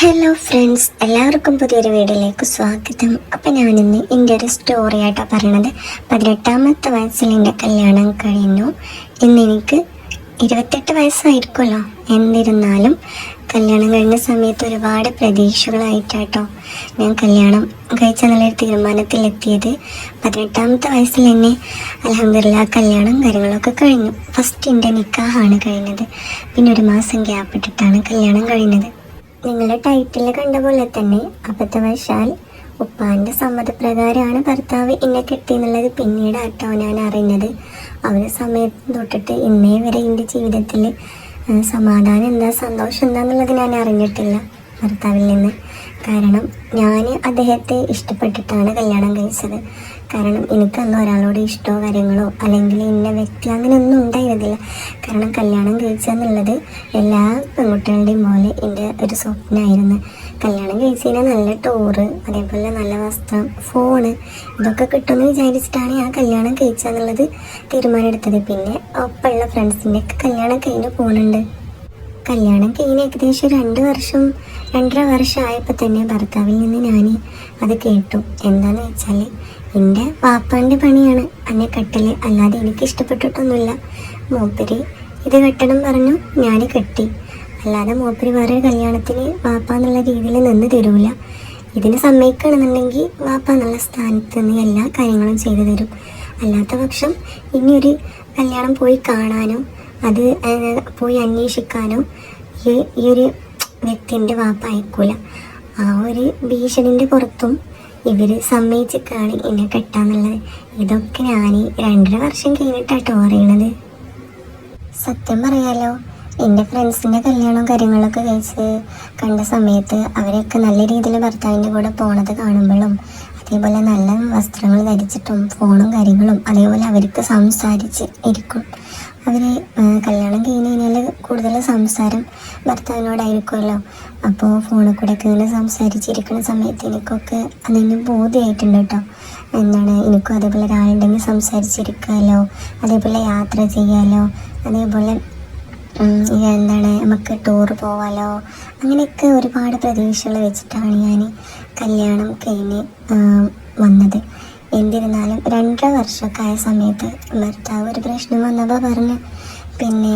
Hello friends, എല്ലാവർക്കും പുതിയൊരു വീഡിയോയിലേക്ക് സ്വാഗതം. അപ്പം ഞാനിന്ന് എൻ്റെ ഒരു സ്റ്റോറി ആയിട്ടാണ് പറയണത്. 18ാമത്തെ വയസ്സിൽ എൻ്റെ കല്യാണം കഴിഞ്ഞു. ഇന്നെനിക്ക് 28 വയസ്സായിരിക്കുമല്ലോ. എന്നിരുന്നാലും കല്യാണം കഴിഞ്ഞ സമയത്ത് ഒരുപാട് പ്രതീക്ഷകളായിട്ടാട്ടോ ഞാൻ കല്യാണം കഴിച്ച നല്ലൊരു തീരുമാനത്തിലെത്തിയത്. 18ാമത്തെ വയസ്സിൽ തന്നെ അൽഹംദുലില്ലാഹ് കല്യാണം കാര്യങ്ങളൊക്കെ കഴിഞ്ഞു. ഫസ്റ്റ് എൻ്റെ നിക്കാഹാണ് കഴിഞ്ഞത്. പിന്നെ ഒരു മാസം ഗ്യാപ്പ് ഇട്ടിട്ടാണ് കല്യാണം കഴിഞ്ഞത്. നിങ്ങളുടെ ടൈറ്റിൽ കണ്ട പോലെ തന്നെ അബദ്ധവശാൽ ഉപ്പാൻ്റെ സമ്മതപ്രകാരമാണ് ഭർത്താവ് എന്നെ കെട്ടിയെന്നുള്ളത് പിന്നീടാട്ടോ ഞാൻ അറിഞ്ഞത്. അവരെ സമയത്ത് തൊട്ടിട്ട് ഇന്നേ വരെ എൻ്റെ ജീവിതത്തിൽ സമാധാനം എന്താ, സന്തോഷം എന്താന്നുള്ളത് ഞാൻ അറിഞ്ഞിട്ടില്ല ഭർത്താവിൽ നിന്ന്. കാരണം ഞാൻ അദ്ദേഹത്തെ ഇഷ്ടപ്പെട്ടിട്ടാണ് കല്യാണം കഴിച്ചത്. കാരണം എനിക്കന്ന് ഒരാളോട് ഇഷ്ടമോ കാര്യങ്ങളോ അല്ലെങ്കിൽ ഇന്ന വ്യക്തി അങ്ങനെയൊന്നും ഉണ്ടായിരുന്നില്ല. കാരണം കല്യാണം കഴിച്ചെന്നുള്ളത് എല്ലാ പെൺകുട്ടികളുടെയും പോലെ എൻ്റെ ഒരു സ്വപ്നമായിരുന്നു. കല്യാണം കഴിച്ചതിന് നല്ല ടൂറ്, അതേപോലെ നല്ല വസ്ത്രം, ഫോണ് ഇതൊക്കെ കിട്ടുമെന്ന് വിചാരിച്ചിട്ടാണ് ഞാൻ കല്യാണം കഴിച്ചെന്നുള്ളത് തീരുമാനമെടുത്തത്. പിന്നെ ഒപ്പമുള്ള ഫ്രണ്ട്സിൻ്റെ ഒക്കെ കല്യാണം കഴിഞ്ഞ് പോകുന്നുണ്ട്. കല്യാണം കഴിഞ്ഞ് ഏകദേശം 2-2.5 വർഷം ആയപ്പോൾ തന്നെ ഭർത്താവിൽ നിന്ന് ഞാൻ അത് കേട്ടു. എന്താണെന്ന് വെച്ചാൽ എൻ്റെ വാപ്പാൻ്റെ പണിയാണ് എന്നെ കെട്ടല്, അല്ലാതെ എനിക്ക് ഇഷ്ടപ്പെട്ടിട്ടൊന്നുമില്ല. മൂപ്പര് ഇത് കെട്ടണം പറഞ്ഞു, ഞാൻ കെട്ടി. അല്ലാതെ മൂപ്പര് വേറെ കല്യാണത്തിന് വാപ്പ എന്നുള്ള രീതിയിൽ നിന്ന് തരൂല. ഇതിന് സമ്മതിക്കണമെന്നുണ്ടെങ്കിൽ വാപ്പ എന്നുള്ള സ്ഥാനത്ത് നിന്ന് എല്ലാ കാര്യങ്ങളും ചെയ്തു തരും. അല്ലാത്ത പക്ഷം ഇനിയൊരു കല്യാണം പോയി കാണാനോ അത് പോയി അന്വേഷിക്കാനോ ഈ ഒരു വ്യക്തിൻ്റെ വാപ്പ അയക്കൂല. ആ ഒരു ഭീഷണിൻ്റെ പുറത്തും ഇവർ സമ്മതിച്ചിട്ടാണ് എന്നെ കെട്ടാന്നുള്ളത്. ഇതൊക്കെ ഞാൻ 2.5 വർഷം കഴിഞ്ഞിട്ടാട്ടോ അറിയണത്. സത്യം പറയാലോ, എൻ്റെ ഫ്രണ്ട്സിൻ്റെ കല്യാണവും കാര്യങ്ങളൊക്കെ കഴിച്ച് കണ്ട സമയത്ത് അവരൊക്കെ നല്ല രീതിയിൽ ഭർത്താവിൻ്റെ കൂടെ പോണത് കാണുമ്പോഴും അതേപോലെ നല്ല വസ്ത്രങ്ങൾ ധരിച്ചിട്ടും ഫോണും കാര്യങ്ങളും അതേപോലെ അവർക്ക് സംസാരിച്ച് ഇരിക്കും. അവർ കല്യാണം കഴിഞ്ഞ് കഴിഞ്ഞാൽ കൂടുതൽ സംസാരം ഭർത്താവിനോടായിരിക്കുമല്ലോ. അപ്പോൾ ഫോണിൽ കൂടെ ഒക്കെ ഇങ്ങനെ സംസാരിച്ചിരിക്കുന്ന സമയത്ത് എനിക്കൊക്കെ അതിന് ബോധ്യമായിട്ടുണ്ട് കേട്ടോ. എനിക്കും അതേപോലെ ഒരാളുണ്ടെങ്കിൽ സംസാരിച്ചിരിക്കാമല്ലോ, അതേപോലെ യാത്ര ചെയ്യാമല്ലോ, അതേപോലെ നമുക്ക് ടൂർ പോവാലോ, അങ്ങനെയൊക്കെ ഒരുപാട് പ്രതീക്ഷകൾ വെച്ചിട്ടാണ് ഞാൻ കല്യാണം കഴിഞ്ഞ് വന്നത്. എന്നിരുന്നാലും 2.5 വർഷമൊക്കെ ആയ സമയത്ത് ഭർത്താവ് ഒരു പ്രശ്നം വന്നപ്പോൾ പറഞ്ഞു, പിന്നെ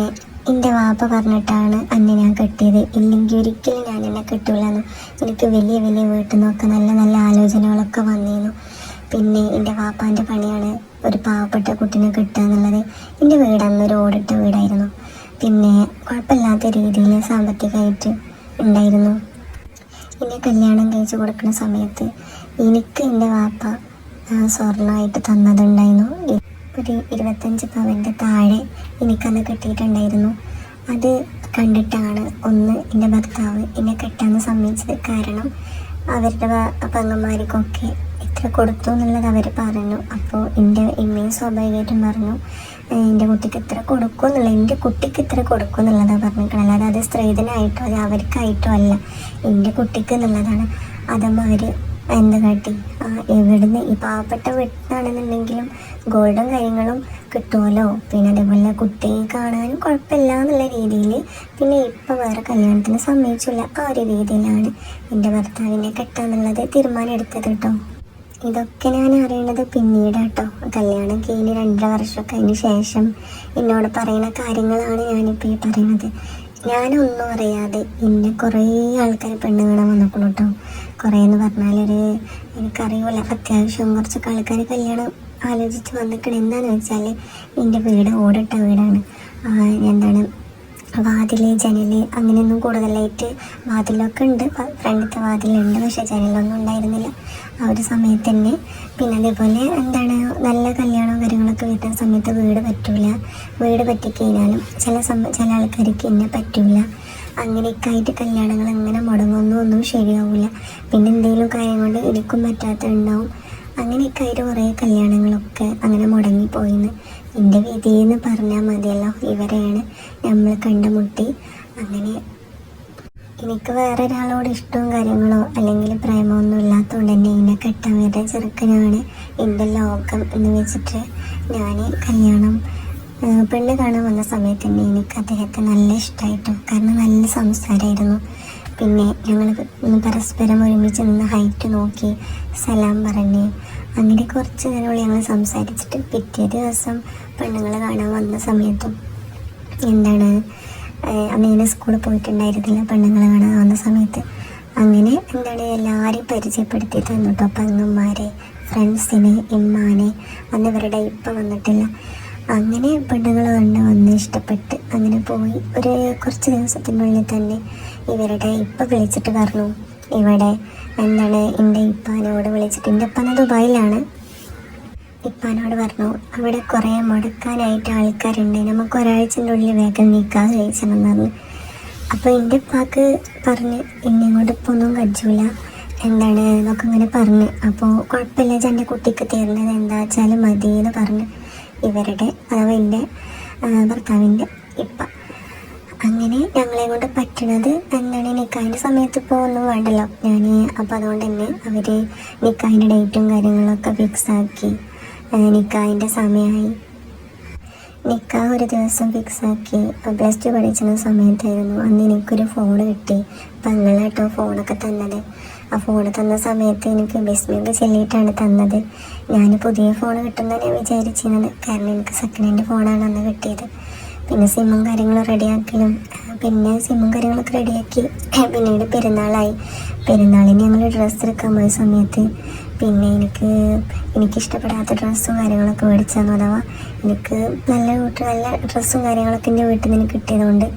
എൻ്റെ വാപ്പ പറഞ്ഞിട്ടാണ് അന്നെ ഞാൻ കെട്ടിയത്, ഇല്ലെങ്കിൽ ഒരിക്കലും ഞാൻ എന്നെ കെട്ടൂലെന്നു. എനിക്ക് വലിയ വീട്ടിൽ നിന്നൊക്കെ നല്ല ആലോചനകളൊക്കെ വന്നിരുന്നു. പിന്നെ എൻ്റെ വാപ്പാൻ്റെ പണിയാണ് ഒരു പാവപ്പെട്ട കുട്ടീനെ കിട്ടുക എന്നുള്ളത്. എൻ്റെ വീട് അന്നൊരു ഓടിട്ട വീടായിരുന്നു. പിന്നെ കുഴപ്പമില്ലാത്ത രീതിയിൽ സാമ്പത്തികമായിട്ട് ഉണ്ടായിരുന്നു. എന്നെ കല്യാണം കഴിച്ച് കൊടുക്കുന്ന സമയത്ത് എനിക്ക് എൻ്റെ വാപ്പ സ്വർണ്ണമായിട്ട് തന്നതുണ്ടായിരുന്നു. ഒരു 25 പവൻ്റെ താഴെ എനിക്കന്ന് കിട്ടിയിട്ടുണ്ടായിരുന്നു. അത് കണ്ടിട്ടാണ് എൻ്റെ ഭർത്താവ് എന്നെ കെട്ടാൻ സമ്മതിച്ചത്. കാരണം അവരുടെ പെങ്ങന്മാർക്കൊക്കെ ഇത്ര കൊടുത്തു എന്നുള്ളത് അവർ പറഞ്ഞു. അപ്പോൾ എൻ്റെ ഇമ്മയും സ്വാഭാവികമായിട്ടും പറഞ്ഞു, എൻ്റെ കുട്ടിക്ക് ഇത്ര കൊടുക്കും എന്നുള്ളത്, എൻ്റെ കുട്ടിക്ക് ഇത്ര കൊടുക്കും എന്നുള്ളതാണ് പറഞ്ഞിരിക്കണം. അല്ലാതെ അത് സ്ത്രീധനായിട്ടോ അത് അവർക്കായിട്ടോ അല്ല, എൻ്റെ കുട്ടിക്ക് എന്നുള്ളതാണ്. അതാകുമ്പോൾ അവർ എന്ത് കാട്ടി, എവിടുന്ന് ഈ പാവപ്പെട്ട വീട്ടിലാണെന്നുണ്ടെങ്കിലും ഗോൾഡും കാര്യങ്ങളും കിട്ടുമല്ലോ. പിന്നെ അതേപോലെ കുട്ടിയെ കാണാനും കുഴപ്പമില്ല എന്നുള്ള രീതിയിൽ പിന്നെ ഇപ്പോൾ വേറെ കല്യാണത്തിന് സമ്മതിച്ചില്ല. ആ ഒരു രീതിയിലാണ് എൻ്റെ ഭർത്താവിനെ കെട്ടാന്നുള്ളത് തീരുമാനം എടുത്തത് കേട്ടോ. ഇതൊക്കെ ഞാൻ അറിയണത് പിന്നീടാട്ടോ. കല്യാണം കഴിഞ്ഞ് 2.5 വർഷമൊക്കെ അതിന് ശേഷം എന്നോട് പറയുന്ന കാര്യങ്ങളാണ് ഞാനിപ്പോൾ ഈ പറയുന്നത്. ഞാനൊന്നും അറിയാതെ എന്നെ കുറേ ആൾക്കാർ പെണ്ണ് കാണാൻ വന്നിക്കണം കേട്ടോ. കുറേ എന്ന് പറഞ്ഞാൽ എനിക്കറിയില്ല, അത്യാവശ്യം കുറച്ചൊക്കെ ആൾക്കാർ കല്യാണം ആലോചിച്ച് വന്നിക്കണം. എന്താണെന്ന് വെച്ചാൽ എൻ്റെ വീട് ഓടിട്ട വീടാണ്. വാതിൽ ജനൽ അങ്ങനെയൊന്നും കൂടുതലായിട്ട്, വാതിലൊക്കെ ഉണ്ട്, ഫ്രണ്ടിലത്തെ വാതിലുണ്ട്, പക്ഷേ ജനലൊന്നും ഉണ്ടായിരുന്നില്ല ആ ഒരു സമയത്ത് തന്നെ. പിന്നെ അതേപോലെ നല്ല കല്യാണവും കാര്യങ്ങളൊക്കെ വരുന്ന സമയത്ത് വീട് പറ്റൂല, വീട് പറ്റിക്കഴിഞ്ഞാലും ചില ആൾക്കാർക്ക് എന്നെ പറ്റൂല. അങ്ങനെയൊക്കെ ആയിട്ട് കല്യാണങ്ങൾ അങ്ങനെ ഒന്നും ശരിയാവില്ല. പിന്നെ എന്തെങ്കിലും കാര്യം കൊണ്ട് എനിക്കും പറ്റാത്തുണ്ടാവും. അങ്ങനെയൊക്കെ ആയിട്ട് കുറേ കല്യാണങ്ങളൊക്കെ അങ്ങനെ മുടങ്ങിപ്പോയിന്ന്. എൻ്റെ വിധിയെന്ന് പറഞ്ഞാൽ മതിയല്ലോ, ഇവരെയാണ് നമ്മൾ കണ്ടുമുട്ടി. അങ്ങനെ എനിക്ക് വേറെ ഒരാളോട് ഇഷ്ടവും കാര്യങ്ങളോ അല്ലെങ്കിൽ പ്രേമമൊന്നും ഇല്ലാത്തതുകൊണ്ട് തന്നെ എന്നെ കെട്ടാൻ വരെ ചെറുക്കനാണ് എൻ്റെ ലോകം എന്ന് വെച്ചിട്ട് ഞാൻ കല്യാണം പെണ്ണ് കാണാൻ വന്ന സമയത്ത് തന്നെ എനിക്ക് അദ്ദേഹത്തെ നല്ല ഇഷ്ടമായിട്ടു. കാരണം നല്ല സംസാരമായിരുന്നു, പിന്നെ ഞങ്ങൾ പരസ്പരം ഒരുമിച്ച് നിന്ന് ഹൈറ്റ് നോക്കി സലാം പറഞ്ഞ് അങ്ങനെ കുറച്ച് നേരമുള്ള ഞങ്ങൾ സംസാരിച്ചിട്ട് പിറ്റേ ദിവസം പെണ്ണുങ്ങൾ കാണാൻ വന്ന സമയത്തും എന്താണ് അന്ന് ഞാൻ സ്കൂളിൽ പോയിട്ടുണ്ടായിരുന്നില്ല. പെണ്ണുങ്ങൾ കാണാൻ വന്ന സമയത്ത് അങ്ങനെ എന്താണ് എല്ലാവരെയും പരിചയപ്പെടുത്തി തന്നു കേട്ടോ. പെങ്ങന്മാരെ, ഫ്രണ്ട്സിനെ, ഇമ്മാനെ. അന്ന് ഇവരുടെ ഇപ്പം വന്നിട്ടില്ല. അങ്ങനെ പെണ്ണുങ്ങൾ വന്ന് ഇഷ്ടപ്പെട്ട് അങ്ങനെ പോയി. ഒരു കുറച്ച് ദിവസത്തിനുള്ളിൽ തന്നെ ഇവരുടെ ഇപ്പം വിളിച്ചിട്ട് പറഞ്ഞു, ഇവിടെ എന്താണ് എൻ്റെ ഇപ്പാനോട് വിളിച്ചിട്ട്, എൻ്റെ ഇപ്പാന ദുബായിലാണ്, ഇപ്പാനോട് പറഞ്ഞു അവിടെ കുറേ മുടക്കാനായിട്ട് ആൾക്കാരുണ്ട്, നമുക്ക് ഒരാഴ്ചൻ്റെ ഉള്ളിൽ വേഗം നിൽക്കാൻ കഴിച്ചണമെന്ന് പറഞ്ഞു. അപ്പോൾ എൻ്റെ ഉപ്പാക്ക് പറഞ്ഞ് ഇന്നിങ്ങോട്ട് ഇപ്പോൾ ഒന്നും കജ്ജൂല എന്താണ് എന്നൊക്കെ ഇങ്ങനെ പറഞ്ഞ്, അപ്പോൾ കുഴപ്പമില്ല എൻ്റെ കുട്ടിക്ക് തീർന്നത് എന്താ വെച്ചാൽ മതി എന്ന് പറഞ്ഞ് ഇവരുടെ അഥവാ എൻ്റെ ഭർത്താവിൻ്റെ ഇപ്പ അങ്ങനെ ഞങ്ങളെ കൊണ്ട് പറ്റണത് എന്താണ് നിക്കാഹിൻ്റെ സമയത്ത് ഇപ്പോൾ ഒന്നും വേണ്ടല്ലോ ഞാൻ. അപ്പോൾ അതുകൊണ്ട് തന്നെ അവർ നിക്കാഹിൻ്റെ ഡേറ്റും കാര്യങ്ങളൊക്കെ ഫിക്സാക്കി. നിക്കാഹിൻ്റെ സമയമായി. നിക്കാഹ് ഒരു ദിവസം ഫിക്സാക്കി. +2 പഠിച്ചിരുന്ന സമയത്തായിരുന്നു. അന്ന് എനിക്കൊരു ഫോൺ കിട്ടി. പെങ്ങളാട്ടോ ഫോണൊക്കെ തന്നത്. ആ ഫോൺ തന്ന സമയത്ത് എനിക്ക് ബിസ്മിയൊക്കെ ചൊല്ലിയിട്ടാണ് തന്നത്. ഞാൻ പുതിയ ഫോൺ കിട്ടുമെന്നാണ് ഞാൻ വിചാരിച്ചിരുന്നത്. കാരണം എനിക്ക് സെക്കൻഡ് ഹാൻഡ് ഫോണാണ് അന്ന് കിട്ടിയത്. പിന്നെ സിമ്മും കാര്യങ്ങളും റെഡിയാക്കലും കാര്യങ്ങളൊക്കെ റെഡിയാക്കി. പിന്നീട് പെരുന്നാളായി. പെരുന്നാളിന് ഞങ്ങൾ ഡ്രസ്സ് എടുക്കാൻ പോയ സമയത്ത് പിന്നെ എനിക്കിഷ്ടപ്പെടാത്ത ഡ്രസ്സും കാര്യങ്ങളൊക്കെ മേടിച്ചു തന്നു. അഥവാ എനിക്ക് നല്ല ഡ്രസ്സും കാര്യങ്ങളൊക്കെ എൻ്റെ വീട്ടിൽ നിന്ന് കിട്ടിയതുകൊണ്ട്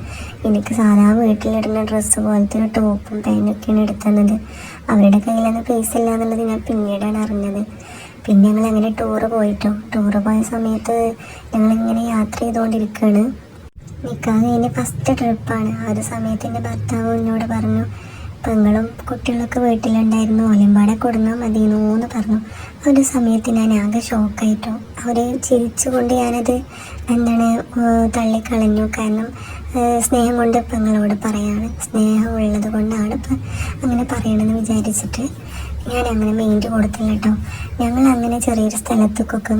എനിക്ക് സാധാ വീട്ടിലിടുന്ന ഡ്രസ്സ് പോലത്തെ ഒരു ടോപ്പും പാൻറ്റൊക്കെയാണ് എടുത്തത്. അവരുടെ കയ്യിലൊന്നും പൈസ ഇല്ല എന്നുള്ളത് ഞാൻ പിന്നീടാണ് അറിഞ്ഞത്. പിന്നെ ഞങ്ങളങ്ങനെ ടൂറ് പോയ സമയത്ത് ഞങ്ങളിങ്ങനെ യാത്ര ചെയ്തുകൊണ്ടിരിക്കുകയാണ്. നിൽക്കാൻ കഴിഞ്ഞ ഫസ്റ്റ് ട്രിപ്പാണ്. ആ ഒരു സമയത്ത് എൻ്റെ ഭർത്താവ് എന്നോട് പറഞ്ഞു, പെങ്ങളും കുട്ടികളൊക്കെ വീട്ടിലുണ്ടായിരുന്നു, ഒലിമ്പാടെ കൊടുന്നാൽ മതിയെന്ന് പറഞ്ഞു. ആ ഒരു സമയത്ത് ഞാൻ ആകെ ഷോക്കായിട്ടോ. അവർ ചിരിച്ചുകൊണ്ട് ഞാനത് തള്ളിക്കളഞ്ഞു. കാരണം സ്നേഹം കൊണ്ട് പെങ്ങളോട് പറയാണ്, സ്നേഹം ഉള്ളത് കൊണ്ടാണ് ഇപ്പം അങ്ങനെ പറയണമെന്ന് വിചാരിച്ചിട്ട് ഞാൻ അങ്ങനെ മൈൻഡ് കൊടുത്തില്ല കേട്ടോ. ഞങ്ങൾ അങ്ങനെ ചെറിയൊരു സ്ഥലത്തേക്കൊക്കെ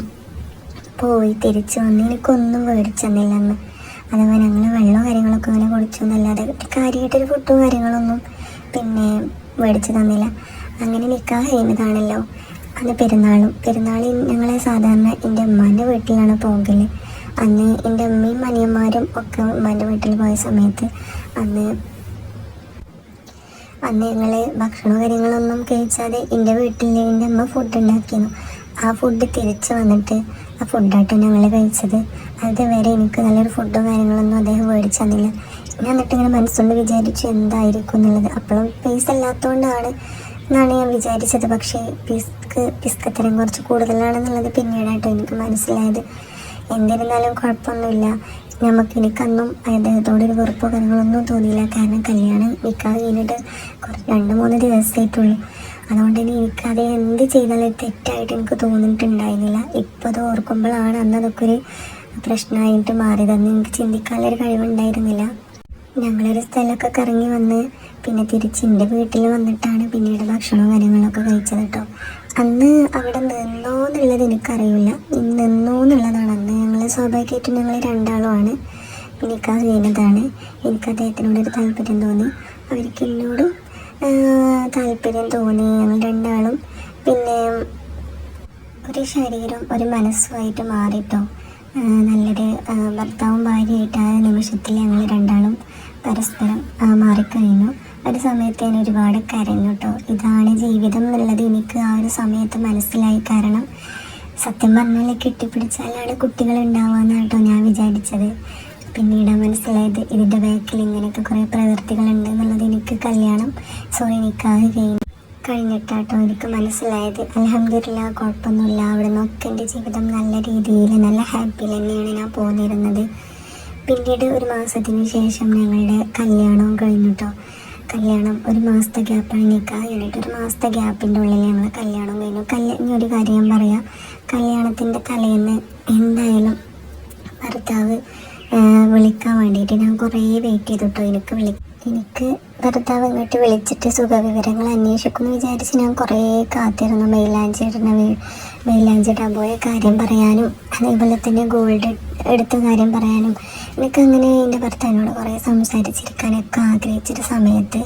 പോയി തിരിച്ചു വന്ന് എനിക്കൊന്നും മേടിച്ചെന്നില്ല അന്ന്. അഥവാ ഞങ്ങൾ വെള്ളവും കാര്യങ്ങളൊക്കെ അങ്ങനെ കുടിച്ചു എന്നല്ലാതെ കാര്യമായിട്ടൊരു ഫുഡും കാര്യങ്ങളൊന്നും പിന്നെ മേടിച്ചു തന്നില്ല. അങ്ങനെ നിൽക്കാൻ കഴിഞ്ഞതാണല്ലോ അന്ന് പെരുന്നാളിൽ ഞങ്ങൾ സാധാരണ എൻ്റെ ഉമ്മാൻ്റെ വീട്ടിലാണ് പോകൽ. അന്ന് എൻ്റെ അമ്മയും അനിയന്മാരും ഒക്കെ ഉമ്മാൻ്റെ വീട്ടിൽ പോയ സമയത്ത് അന്ന് ഞങ്ങൾ ഭക്ഷണവും കാര്യങ്ങളൊന്നും കഴിച്ചാതെ എൻ്റെ വീട്ടിൽ എൻ്റെ അമ്മ ഫുഡ് ഉണ്ടാക്കിയിരുന്നു. ആ ഫുഡ് തിരിച്ച് വന്നിട്ട് ആ ഫുഡായിട്ട് ഞങ്ങൾ കഴിച്ചത്. അതുവരെ എനിക്ക് നല്ലൊരു ഫുഡും കാര്യങ്ങളൊന്നും അദ്ദേഹം മേടിച്ചു തന്നില്ല. ഞാൻ എന്നിട്ട് ഇങ്ങനെ മനസ്സുകൊണ്ട് വിചാരിച്ചു എന്തായിരിക്കും എന്നുള്ളത്. അപ്പോഴും പൈസ ഇല്ലാത്തതുകൊണ്ടാണ് എന്നാണ് ഞാൻ വിചാരിച്ചത്. പക്ഷേ പിസ്കത്തരം കുറച്ച് കൂടുതലാണെന്നുള്ളത് പിന്നീടായിട്ടോ എനിക്ക് മനസ്സിലായത്. എന്നിരുന്നാലും കുഴപ്പമൊന്നുമില്ല. എനിക്കന്നും അദ്ദേഹത്തോടൊരു വെറുപ്പോ കാര്യങ്ങളൊന്നും തോന്നിയില്ല. കാരണം കല്യാണം നിക്കാഹ് കഴിഞ്ഞിട്ട് 2-3 ദിവസമായിട്ടുള്ളൂ. അതുകൊണ്ട് തന്നെ എനിക്കത് എന്ത് ചെയ്താലും തെറ്റായിട്ട് എനിക്ക് തോന്നിയിട്ടുണ്ടായിരുന്നില്ല. ഇപ്പോൾ അത് ഓർക്കുമ്പോഴാണ് അന്നതൊക്കെ ഒരു പ്രശ്നമായിട്ട് മാറിയത്. അന്ന് എനിക്ക് ചിന്തിക്കാനുള്ളൊരു കഴിവുണ്ടായിരുന്നില്ല. ഞങ്ങളൊരു സ്ഥലമൊക്കെ കറങ്ങി വന്ന് പിന്നെ തിരിച്ച് എൻ്റെ വീട്ടിൽ വന്നിട്ടാണ് പിന്നീട് ഭക്ഷണവും കാര്യങ്ങളൊക്കെ കഴിച്ചത് കേട്ടോ. അന്ന് അവിടെ നിന്നോ എന്നുള്ളത് എനിക്കറിയില്ല. നിന്നോ എന്നുള്ളതാണ്. അന്ന് ഞങ്ങൾ സ്വാഭാവികമായിട്ടും ഞങ്ങൾ രണ്ടാളുമാണ്. നിക്കാഹ് ചെയ്യുന്നതാണ്. എനിക്ക് അദ്ദേഹത്തിനോടൊരു താല്പര്യം തോന്നി, അവർക്ക് എന്നോടും താല്പര്യം തോന്നി. ഞങ്ങൾ രണ്ടാളും പിന്നെ ഒരു ശരീരം ഒരു മനസ്സുമായിട്ട് മാറിട്ടോ. നല്ലൊരു ഭർത്താവും ഭാര്യയായിട്ട് ആ നിമിഷത്തിൽ ഞങ്ങൾ രണ്ടാളും പരസ്പരം മാറിക്കഴിഞ്ഞു. ഒരു സമയത്ത് ഞാൻ ഒരുപാട് കരഞ്ഞു കേട്ടോ. ഇതാണ് ജീവിതം എന്നുള്ളത് എനിക്ക് ആ ഒരു സമയത്ത് മനസ്സിലായി. കാരണം സത്യം പറഞ്ഞാൽ കെട്ടിപ്പിടിച്ചാലാണ് കുട്ടികൾ ഉണ്ടാവുകയെന്നാണ് കേട്ടോ ഞാൻ വിചാരിച്ചത്. പിന്നീട് മനസ്സിലായത് ഇതിൻ്റെ ബാക്കിൽ ഇങ്ങനെയൊക്കെ കുറേ പ്രവൃത്തികളുണ്ട് എന്നുള്ളത്. എനിക്ക് നിക്കാഹ് കഴിഞ്ഞിട്ടാട്ടോ എനിക്ക് മനസ്സിലായത്. അൽഹംദുലില്ലാഹ് കുഴപ്പമൊന്നുമില്ല. അവിടെ നിന്നൊക്കെ എൻ്റെ ജീവിതം നല്ല രീതിയിൽ നല്ല ഹാപ്പിയിൽ തന്നെയാണ് ഞാൻ പോന്നിരുന്നത്. പിന്നീട് ഒരു മാസത്തിന് ശേഷം ഞങ്ങളുടെ കല്യാണവും കഴിഞ്ഞിട്ടോ. കല്യാണം 1 മാസത്തെ ഗ്യാപ്പാണ്. നിക്കാഹ് കഴിഞ്ഞിട്ട് 1 മാസത്തെ ഗ്യാപ്പിൻ്റെ ഉള്ളിൽ ഞങ്ങൾ കല്യാണം കഴിഞ്ഞു. ഇനി ഒരു കാര്യം ഞാൻ പറയാം. കല്യാണത്തിൻ്റെ തലേന്ന് എന്തായാലും ഭർത്താവ് വിളിക്കാൻ വേണ്ടിയിട്ട് ഞാൻ കുറേ വെയിറ്റ് ചെയ്തിട്ടോ. എനിക്ക് ഭർത്താവ് ഇങ്ങോട്ട് വിളിച്ചിട്ട് സുഖവിവരങ്ങൾ അന്വേഷിക്കുമെന്ന് വിചാരിച്ച് ഞാൻ കുറേ കാത്തിരുന്നു. മൈലാഞ്ചി ഇടാൻ പോയ കാര്യം പറയാനും അതേപോലെ തന്നെ ഗോൾഡ് എടുത്ത കാര്യം പറയാനും എനിക്കങ്ങനെ എൻ്റെ ഭർത്താവിനോട് കുറേ സംസാരിച്ചിരിക്കാനൊക്കെ ആഗ്രഹിച്ചൊരു സമയത്ത്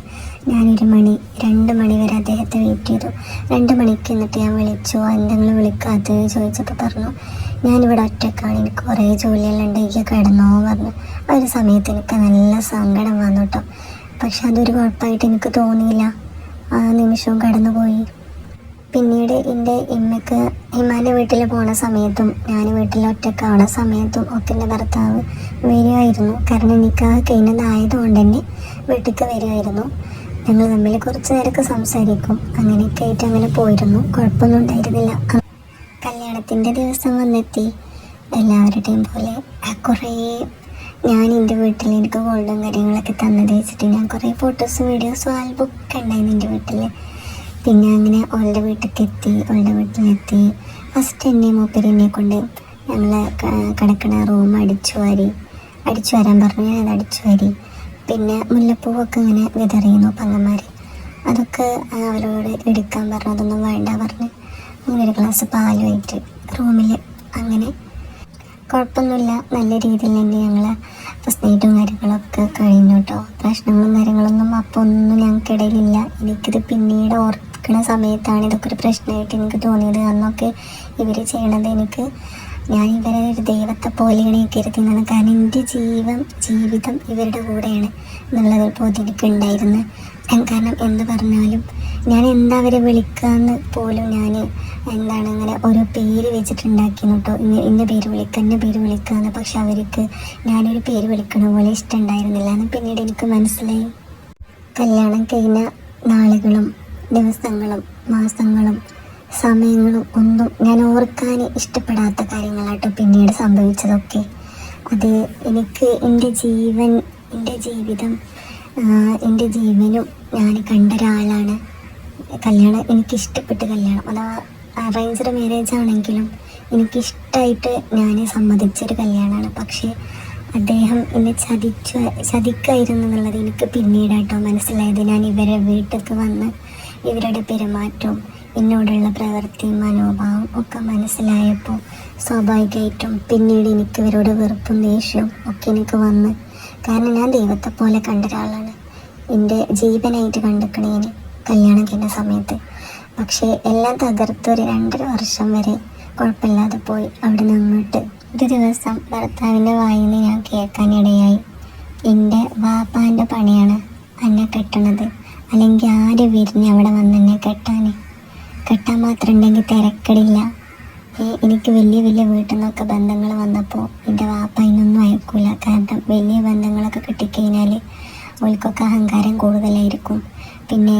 ഞാൻ 2 മണി വരെ അദ്ദേഹത്തെ വെയിറ്റ് ചെയ്തു. 2 മണിക്ക് എന്നിട്ട് ഞാൻ വിളിച്ചു. എന്തെങ്കിലും വിളിക്കാത്തത് ചോദിച്ചപ്പോൾ പറഞ്ഞു ഞാനിവിടെ ഒറ്റക്കാണ്, എനിക്ക് കുറേ ജോലിയെല്ലാം ഉണ്ടെങ്കിൽ കിടന്നോ പറഞ്ഞു. ആ ഒരു സമയത്ത് എനിക്ക് നല്ല സങ്കടം വന്നു കേട്ടോ. പക്ഷെ അതൊരു കുഴപ്പമായിട്ട് എനിക്ക് തോന്നിയില്ല. ആ നിമിഷവും കടന്നുപോയി. പിന്നീട് എൻ്റെ ഇമ്മാൻ്റെ വീട്ടിൽ പോണ സമയത്തും ഞാൻ വീട്ടിൽ ഒറ്റക്കാവുന്ന സമയത്തും ഒക്കെ എൻ്റെ ഭർത്താവ് വരുമായിരുന്നു. കാരണം നിക്കാഹ് കഴിഞ്ഞതായതുകൊണ്ട് തന്നെ വീട്ടിലേക്ക് വരുമായിരുന്നു. ഞങ്ങൾ തമ്മിൽ കുറച്ച് നേരമൊക്കെ സംസാരിക്കും. അങ്ങനെയൊക്കെ ആയിട്ട് അങ്ങനെ പോയിരുന്നു. കുഴപ്പമൊന്നും ഉണ്ടായിരുന്നില്ല. കല്യാണത്തിൻ്റെ ദിവസം വന്നെത്തി. എല്ലാവരുടെയും പോലെ കുറേ ഞാൻ എൻ്റെ വീട്ടിൽ എനിക്ക് ഗോൾഡും കാര്യങ്ങളൊക്കെ തന്നത് വെച്ചിട്ട് ഞാൻ കുറേ ഫോട്ടോസും വീഡിയോസും ആൽബമൊക്കെ ഉണ്ടായിരുന്നു എൻ്റെ വീട്ടിൽ. പിന്നെ അങ്ങനെ ഓളുടെ വീട്ടിലെത്തി. ഫസ്റ്റ് മൂപ്പരെന്നെ കൊണ്ട് ഞങ്ങൾ കിടക്കണ റൂം അടിച്ചു വരാൻ പറഞ്ഞു. ഞാനത് അടിച്ചു വാരി. പിന്നെ മുല്ലപ്പൂവൊക്കെ ഇങ്ങനെ വിതറിയുന്നു പങ്ങന്മാർ. അതൊക്കെ അവരോട് എടുക്കാൻ പറഞ്ഞു. അതൊന്നും വേണ്ട പറഞ്ഞ് അങ്ങനെ ഒരു ഗ്ലാസ് പാലുമായിട്ട് റൂമിൽ. അങ്ങനെ കുഴപ്പമൊന്നുമില്ല, നല്ല രീതിയിൽ തന്നെ ഞങ്ങൾ ഫസ്റ്റ് നൈറ്റും കാര്യങ്ങളൊക്കെ കഴിഞ്ഞു കേട്ടോ. പ്രശ്നങ്ങളും കാര്യങ്ങളൊന്നും അപ്പോൾ ഒന്നും ഞങ്ങൾക്കിടയിലില്ല. എനിക്കിത് പിന്നീട് ഓർക്കുന്ന സമയത്താണ് ഇതൊക്കെ ഒരു പ്രശ്നമായിട്ട് എനിക്ക് തോന്നിയത്. അന്നൊക്കെ ഇവർ ചെയ്യണത് ഞാൻ ഇവരെ ഒരു ദൈവത്തെ പോലെയാണ് കരുതുന്നത്. കാരണം എൻ്റെ ജീവിതം ഇവരുടെ കൂടെയാണ് എന്നുള്ളതൊരു ബോധ്യം എനിക്കുണ്ടായിരുന്നു. കാരണം എന്ത് പറഞ്ഞാലും ഞാൻ എന്താ അവരെ വിളിക്കാമെന്ന് പോലും ഞാൻ അങ്ങനെ ഓരോ പേര് വെച്ചിട്ടുണ്ടാക്കിയിരുന്നു കേട്ടോ. ഇന്ന പേര് വിളിക്കാമെന്ന്. പക്ഷെ അവർക്ക് ഞാനൊരു പേര് വിളിക്കണ പോലെ ഇഷ്ടമുണ്ടായിരുന്നില്ല എന്ന് പിന്നീട് എനിക്ക് മനസ്സിലായി. കല്യാണം കഴിഞ്ഞ നാളുകളും ദിവസങ്ങളും മാസങ്ങളും സമയങ്ങളും ഒന്നും ഞാൻ ഓർക്കാൻ ഇഷ്ടപ്പെടാത്ത കാര്യങ്ങളാട്ടോ പിന്നീട് സംഭവിച്ചതൊക്കെ. അത് എനിക്ക് എൻ്റെ ജീവിതം എൻ്റെ ജീവനും ഞാൻ കണ്ട ഒരാളാണ്. കല്യാണം എനിക്കിഷ്ടപ്പെട്ട കല്യാണം, അതാ അറേഞ്ച്ഡ് മാരേജ് ആണെങ്കിലും എനിക്കിഷ്ടമായിട്ട് ഞാൻ സമ്മതിച്ചൊരു കല്യാണമാണ്. പക്ഷേ അദ്ദേഹം എന്നെ ചതിക്കായിരുന്നു എന്നുള്ളത് എനിക്ക് പിന്നീടായിട്ടോ മനസ്സിലായത്. ഞാൻ ഇവരെ വീട്ടിലേക്ക് വന്ന് ഇവരുടെ പെരുമാറ്റവും എന്നോടുള്ള പ്രവൃത്തിയും മനോഭാവം ഒക്കെ മനസ്സിലായപ്പോൾ സ്വാഭാവികമായിട്ടും പിന്നീട് എനിക്ക് ഇവരോട് വെറുപ്പും ദേഷ്യവും ഒക്കെ എനിക്ക് വന്ന്. കാരണം ഞാൻ ദൈവത്തെ പോലെ കണ്ട ഒരാളാണ്. എൻ്റെ ജീവനായിട്ട് കണ്ടിക്കണേന് കല്യാണം കഴിഞ്ഞ സമയത്ത്. പക്ഷേ എല്ലാം തകർത്ത് ഒരു 2.5 വർഷം വരെ കുഴപ്പമില്ലാതെ പോയി. അവിടെ നിന്ന് അങ്ങോട്ട് ഒരു ദിവസം ഭർത്താവിൻ്റെ വായിൽ നിന്ന് ഞാൻ കേൾക്കാനിടയായി, എൻ്റെ വാപ്പാൻ്റെ പണിയാണ് എന്നെ കെട്ടണത്, അല്ലെങ്കിൽ ആര് വിരിഞ്ഞ് അവിടെ വന്ന് എന്നെ കെട്ടാൻ മാത്രം ഉണ്ടെങ്കിൽ തിരക്കടില്ല. എനിക്ക് വലിയ വീട്ടിൽ നിന്നൊക്കെ ബന്ധങ്ങൾ വന്നപ്പോൾ എൻ്റെ വാപ്പ അതിനൊന്നും അയക്കൂല. കാരണം വലിയ ബന്ധങ്ങളൊക്കെ കിട്ടിക്കഴിഞ്ഞാൽ അവൾക്കൊക്കെ അഹങ്കാരം കൂടുതലായിരിക്കും. പിന്നെ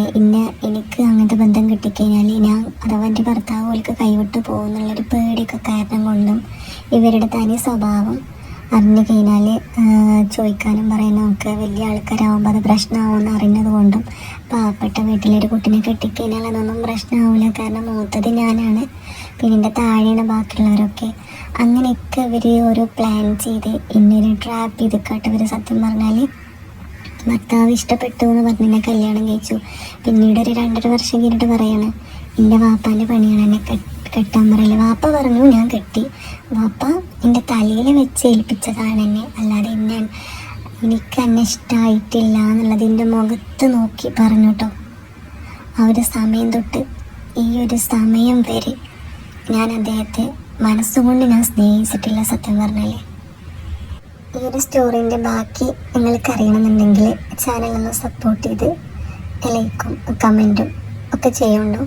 എനിക്ക് അങ്ങനത്തെ ബന്ധം കിട്ടിക്കഴിഞ്ഞാൽ അഥവാ എൻ്റെ ഭർത്താവ് അവൾക്ക് കൈവിട്ട് പോകുന്നുള്ളൊരു പേടിയൊക്കെ കാരണം കൊണ്ടും ഇവരുടെ തനി സ്വഭാവം അറിഞ്ഞു കഴിഞ്ഞാൽ ചോദിക്കാനും പറയാനും ഒക്കെ വലിയ ആൾക്കാരാകുമ്പോൾ അത് പ്രശ്നമാവുമെന്ന് അറിഞ്ഞത് കൊണ്ടും പാവപ്പെട്ട വീട്ടിലൊരു കുട്ടീനെ കെട്ടിക്കഴിഞ്ഞാൽ അതൊന്നും പ്രശ്നമാവില്ല. കാരണം മൂത്തത് ഞാനാണ്, പിന്നെ എൻ്റെ താഴെയാണ് ബാക്കിയുള്ളവരൊക്കെ. അങ്ങനെയൊക്കെ ഇവർ ഓരോ പ്ലാൻ ചെയ്ത് ഇന്നൊരു ട്രാപ്പ് ചെയ്ത് ഇവർ സത്യം പറഞ്ഞാൽ ഭർത്താവ് ഇഷ്ടപ്പെട്ടു എന്ന് പറഞ്ഞ് എന്നെ കല്യാണം കഴിച്ചു. പിന്നീട് ഒരു 2.5 വർഷം കഴിഞ്ഞിട്ട് പറയാണ് എൻ്റെ വാപ്പാൻ്റെ പണിയാണ് എന്നെ കെട്ടാൻ പറയില്ല. വാപ്പ പറഞ്ഞു, ഞാൻ കെട്ടി. വാപ്പ എൻ്റെ തലയിൽ വെച്ച് ഏൽപ്പിച്ചതാണ് എന്നെ, അല്ലാതെ എനിക്ക് എന്നെ ഇഷ്ടമായിട്ടില്ല എന്നുള്ളത് എൻ്റെ മുഖത്ത് നോക്കി പറഞ്ഞു കേട്ടോ. ആ ഒരു സമയം തൊട്ട് ഈ ഒരു സമയം വരെ ഞാൻ അദ്ദേഹത്തെ മനസ്സുകൊണ്ട് ഞാൻ സ്നേഹിച്ചിട്ടില്ല സത്യം പറഞ്ഞാൽ. ഈ ഒരു സ്റ്റോറീൻ്റെ ബാക്കി നിങ്ങൾക്ക് അറിയണമെന്നുണ്ടെങ്കിൽ ചാനലൊന്ന് സപ്പോർട്ട് ചെയ്ത് ലൈക്കും കമൻറ്റും ഒക്കെ ചെയ്യുന്നുണ്ടോ.